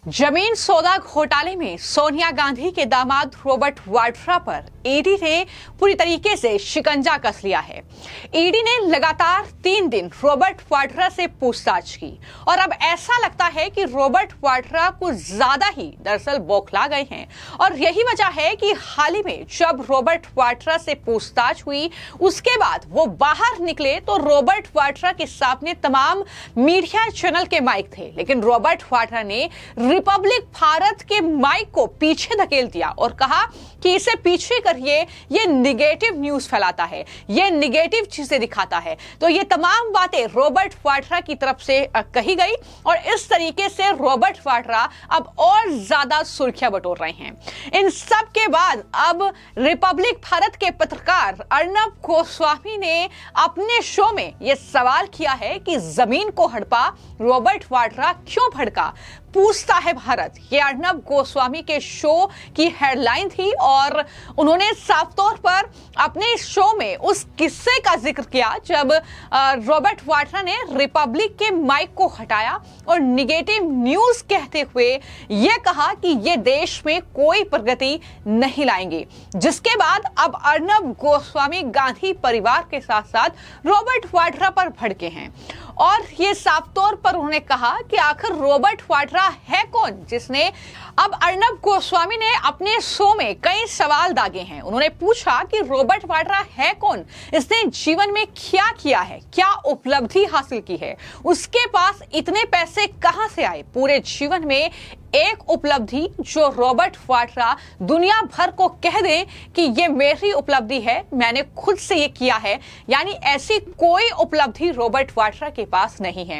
जमीन सौदा घोटाले में सोनिया गांधी के दामाद रॉबर्ट वाड्रा पर ईडी ने पूरी तरीके से शिकंजा कस लिया है। ईडी ने लगातार 3 दिन रॉबर्ट वाड्रा से पूछताछ की और अब ऐसा लगता है कि रॉबर्ट वाड्रा कुछ ज्यादा ही दरअसल बौखला गए हैं और यही वजह है कि हाल ही में जब रॉबर्ट वाड्रा से पूछताछ हुई उसके बाद वो बाहर निकले तो रॉबर्ट वाड्रा के सामने तमाम मीडिया चैनल के माइक थे, लेकिन रॉबर्ट वाड्रा ने रिपब्लिक भारत के माइक को पीछे धकेल दिया और कहा कि इसे पीछे करिए, ये निगेटिव न्यूज फैलाता है, ये निगेटिव चीजें दिखाता है। तो ये तमाम बातें रॉबर्ट वाड्रा की तरफ से कही गई और इस तरीके से रॉबर्ट वाड्रा अब और ज्यादा सुर्खियां बटोर रहे हैं। इन सब के बाद अब रिपब्लिक भारत के पत्रकार अर्नब गोस्वामी ने अपने शो में यह सवाल किया है कि जमीन को हड़पा रॉबर्ट वाड्रा क्यों भड़का, पूछता है भारत। ये अर्नब गोस्वामी के शो की हेडलाइन थी और उन्होंने साफ तौर पर अपने शो में उस किस्से का जिक्र किया जब रॉबर्ट वाड्रा ने रिपब्लिक के माइक को हटाया और निगेटिव न्यूज कहते हुए यह कहा कि ये देश में कोई प्रगति नहीं लाएंगे, जिसके बाद अब अर्नब गोस्वामी गांधी परिवार के साथ साथ रॉबर्ट वाड्रा पर भड़के हैं और ये साफ तौर पर उन्होंने कहा कि आखिर रॉबर्ट वाड्रा है कौन जिसने। अब अर्नब गोस्वामी ने अपने शो में कई सवाल दागे हैं। उन्होंने पूछा कि रॉबर्ट वाड्रा है कौन, इसने जीवन में क्या किया है, क्या उपलब्धि हासिल की है, उसके पास इतने पैसे कहां से आए। पूरे जीवन में एक उपलब्धि जो रॉबर्ट वाड्रा दुनिया भर को कह दे कि ये मेरी उपलब्धि है, मैंने खुद से ये किया है, यानी ऐसी कोई उपलब्धि रॉबर्ट वाड्रा के पास नहीं है।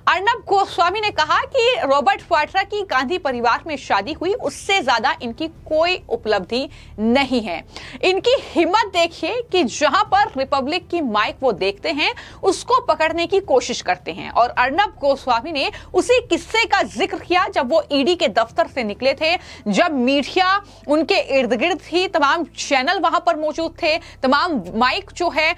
अर्नब गोस्वामी ने कहा कि रॉबर्ट वाड्रा की गांधी परिवार में शादी हुई, उससे ज्यादा इनकी कोई उपलब्धि नहीं है। इनकी हिम्मत देखिए कि जहां पर रिपब्लिक की माइक वो देखते हैं उसको पकड़ने की कोशिश करते हैं और अर्नब गोस्वामी ने उसी किस्से का जिक्र किया जब वो ईडी के दफ्तर से निकले थे, जब मीडिया उनके इर्द गिर्द थी, तमाम चैनल वहां पर मौजूद थे, तमाम माइक जो है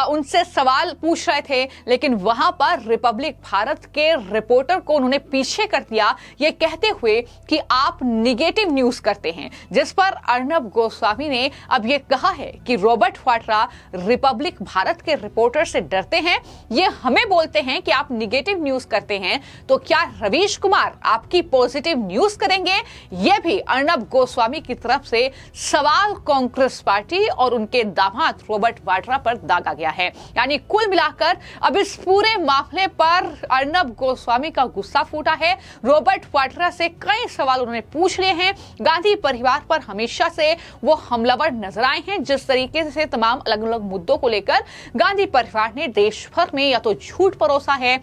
उनसे सवाल पूछ रहे थे, लेकिन वहां पर रिपब्लिक भारत के रिपोर्टर को उन्होंने पीछे कर दिया ये कहते हुए कि आप निगेटिव न्यूज करते हैं, जिस पर अर्नब गोस्वामी ने अब ये कहा है कि रॉबर्ट वाड्रा रिपब्लिक भारत के रिपोर्टर से डरते हैं। ये हमें बोलते हैं कि आप निगेटिव न्यूज करते हैं, तो क्या रवीश कुमार आपकी पॉजिटिव न्यूज करेंगे? यह भी अर्नब गोस्वामी की तरफ से सवाल कांग्रेस पार्टी और उनके दामाद रॉबर्ट वाड्रा पर दागा गया है। यानी कुल मिलाकर अब इस पूरे मामले पर अर्नब गोस्वामी का गुस्सा फूटा है। रॉबर्ट वाड्रा से कई सवाल उन्होंने पूछ लिए हैं। गांधी परिवार पर हमेशा से वो हमलावर नजर आए हैं। जिस तरीके से तमाम अलग अलग मुद्दों को लेकर गांधी परिवार ने देश भर में या तो झूठ परोसा है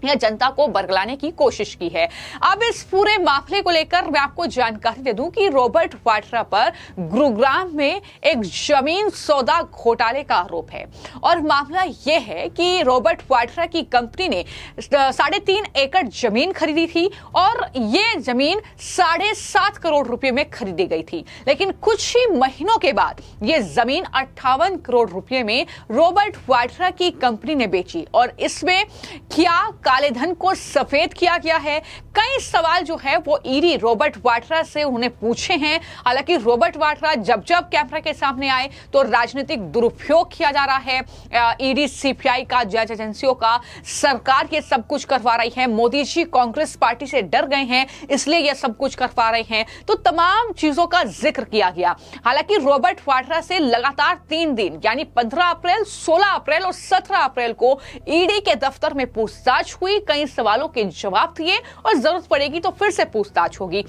या जनता को बरगलाने की कोशिश की है। अब इस पूरे मामले को लेकर मैं आपको जानकारी दे दूं कि रॉबर्ट वाड्रा पर गुरुग्राम में एक जमीन सौदा घोटाले का आरोप है और मामला यह है कि रॉबर्ट वाड्रा की कंपनी ने 3.5 एकड़ जमीन खरीदी थी और यह जमीन 7.5 करोड़ रुपए में खरीदी गई थी, लेकिन कुछ ही महीनों के बाद यह जमीन 58 करोड़ रुपए में रॉबर्ट वाड्रा की कंपनी ने बेची और इसमें क्या काले धन को सफेद किया गया है। कई सवाल जो है वो ईडी रॉबर्ट वाड्रा से उन्होंने पूछे हैं। हालांकि रॉबर्ट वाड्रा जब जब कैमरा के सामने आए तो राजनीतिक दुरुपयोग किया जा रहा है। ईडी, सीपीआई का, जांच एजेंसियों का, सरकार ये सब कुछ करवा रही है। मोदी जी कांग्रेस पार्टी से डर गए हैं इसलिए ये सब कुछ करवा रहे हैं, तो तमाम चीजों का जिक्र किया गया। हालांकि रॉबर्ट वाड्रा से लगातार 3 दिन यानी 15 अप्रैल, 16 अप्रैल और 17 अप्रैल को ईडी के दफ्तर में पूछताछ हुई। कई सवालों के जवाब दिए और जरूरत पड़ेगी तो फिर से पूछताछ होगी।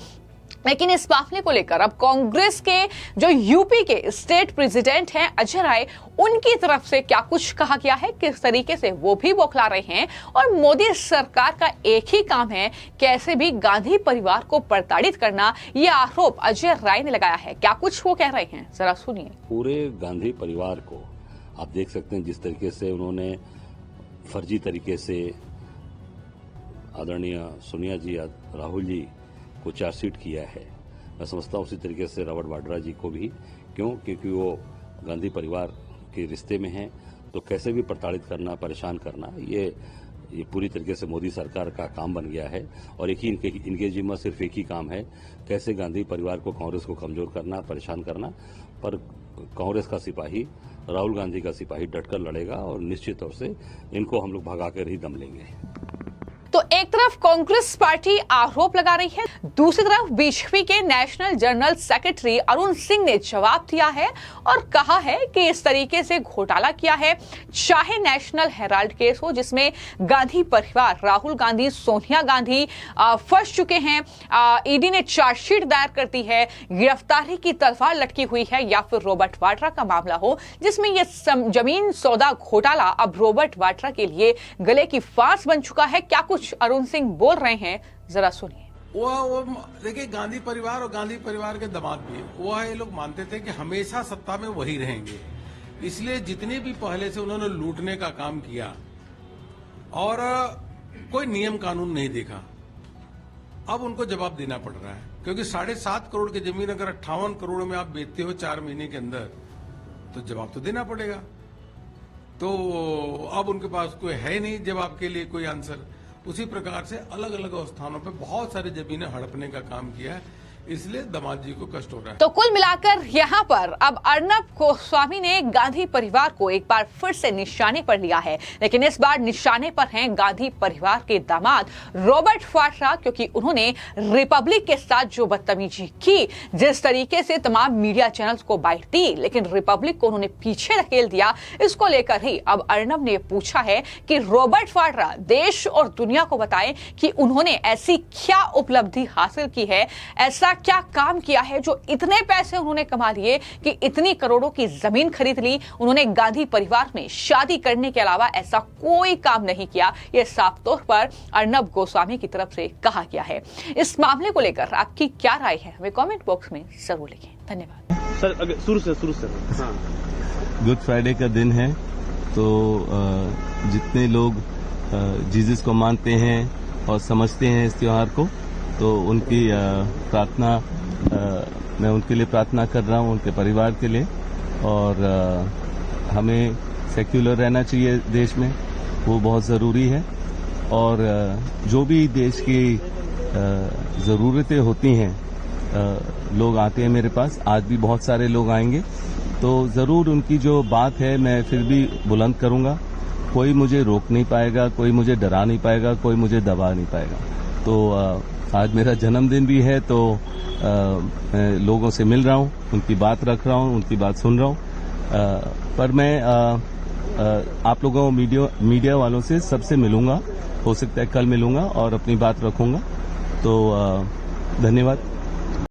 लेकिन इस मामले को लेकर अब कांग्रेस के जो यूपी के स्टेट प्रेसिडेंट हैं अजय राय, उनकी तरफ से क्या कुछ कहा गया है, किस तरीके से वो भी बौखला रहे हैं और मोदी सरकार का एक ही काम है कैसे भी गांधी परिवार को प्रताड़ित करना, ये आरोप अजय राय ने लगाया है। क्या कुछ वो कह रहे हैं, जरा सुनिए। पूरे गांधी परिवार को आप देख सकते हैं जिस तरीके से उन्होंने फर्जी तरीके से आदरणीय सोनिया जी, राहुल जी को चार्जशीट किया है। मैं समझता हूँ उसी तरीके से रॉबर्ट वाड्रा जी को भी, क्योंकि वो गांधी परिवार के रिश्ते में हैं, तो कैसे भी प्रताड़ित करना, परेशान करना, ये ये पूरी तरीके से मोदी सरकार का काम बन गया है और एक ही इनके जिम्मा सिर्फ एक ही काम है, कैसे गांधी परिवार को, कांग्रेस को कमजोर करना, परेशान करना। पर कांग्रेस का सिपाही, राहुल गांधी का सिपाही डटकर लड़ेगा और निश्चित तौर से इनको हम लोग भगाकर ही दम लेंगे। तो एक तरफ कांग्रेस पार्टी आरोप लगा रही है, दूसरी तरफ बीजेपी के national general secretary Arun Singh ने जवाब दिया है और कहा है कि इस तरीके से घोटाला किया है, चाहे नेशनल हेराल्ड केस हो जिसमें गांधी परिवार, राहुल गांधी, सोनिया गांधी फंस चुके हैं, ईडी ने चार्जशीट दायर कर दी है, गिरफ्तारी की तलवार लटकी हुई है, या फिर रॉबर्ट वाड्रा का मामला हो जिसमें यह जमीन सौदा घोटाला अब रॉबर्ट वाड्रा के लिए गले की फांस बन चुका है। क्या कुछ अरुण सिंह बोल रहे हैं, जरा सुनिए। वो देखिए, गांधी परिवार और गांधी परिवार के दामाद भी वो ये लोग मानते थे कि हमेशा सत्ता में वही रहेंगे, इसलिए जितने भी पहले से उन्होंने लूटने का काम किया और कोई नियम कानून नहीं देखा, अब उनको जवाब देना पड़ रहा है। क्योंकि 7.5 करोड़ की जमीन अगर 58 करोड़ में आप बेचते हो 4 महीने के अंदर, तो जवाब तो देना पड़ेगा। तो अब उनके पास कोई है नहीं जवाब के लिए कोई आंसर। उसी प्रकार से अलग अलग स्थानों पे बहुत सारी जमीनें हड़पने का काम किया है, इसलिए दामाद जी को कष्ट हो रहा है। तो कुल मिलाकर यहाँ पर अब अर्नब गोस्वामी ने गांधी परिवार को एक बार फिर से निशाने पर लिया है, लेकिन इस बार निशाने पर हैं गांधी परिवार के दामाद रॉबर्ट वाड्रा, क्योंकि उन्होंने रिपब्लिक के साथ जो बदतमीजी की, जिस तरीके से तमाम मीडिया चैनल्स को बाइट दी, लेकिन रिपब्लिक को उन्होंने पीछे धकेल दिया। इसको लेकर ही अब अर्नब ने पूछा है कि रॉबर्ट वाड्रा देश और दुनिया को बताएं कि उन्होंने ऐसी क्या उपलब्धि हासिल की है, ऐसा क्या काम किया है जो इतने पैसे उन्होंने कमा लिए कि इतनी करोड़ों की जमीन खरीद ली। उन्होंने गांधी परिवार में शादी करने के अलावा ऐसा कोई काम नहीं किया, यह साफ तौर पर अर्नब गोस्वामी की तरफ से कहा गया है। इस मामले को लेकर आपकी क्या राय है, हमें कमेंट बॉक्स में जरूर लिखें। धन्यवाद सर। अगर शुरू से हाँ। गुड फ्राइडे का दिन है, तो जितने लोग जीसस को मानते हैं और समझते हैं इस त्योहार को, तो उनकी प्रार्थना, मैं उनके लिए प्रार्थना कर रहा हूं, उनके परिवार के लिए। और हमें सेक्युलर रहना चाहिए देश में, वो बहुत ज़रूरी है। और जो भी देश की ज़रूरतें होती हैं, लोग आते हैं मेरे पास, आज भी बहुत सारे लोग आएंगे, तो ज़रूर उनकी जो बात है मैं फिर भी बुलंद करूंगा। कोई मुझे रोक नहीं पाएगा, कोई मुझे डरा नहीं पाएगा, कोई मुझे दबा नहीं पाएगा। तो आज मेरा जन्मदिन भी है, तो मैं लोगों से मिल रहा हूँ, उनकी बात रख रहा हूँ, उनकी बात सुन रहा हूँ। पर मैं आप लोगों मीडिया वालों से सबसे मिलूंगा, हो सकता है कल मिलूंगा और अपनी बात रखूंगा। तो धन्यवाद।